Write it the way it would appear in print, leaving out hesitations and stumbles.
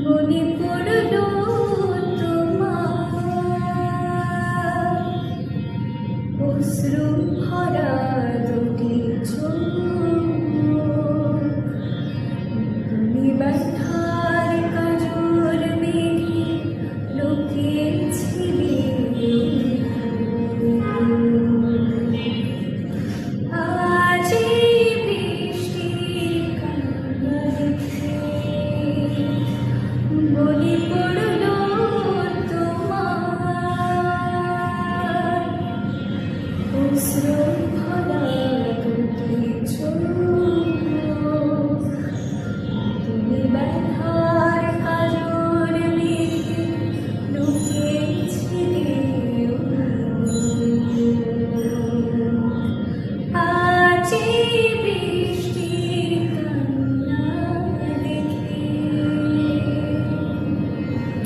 মনে পড়ল তোমার অশ্রু ভরা দুটি চোখ, তুমি ব্যথার কাজল মেঘে লুকিয়েছিলে। আজ এই বৃষ্টির কান্না দেখে মনে পড়ল তোমার অশ্রু ভরা দুটি চোখ, তুমি ব্যথার কাজল মেঘে লুকিয়েছিলে। আজ এই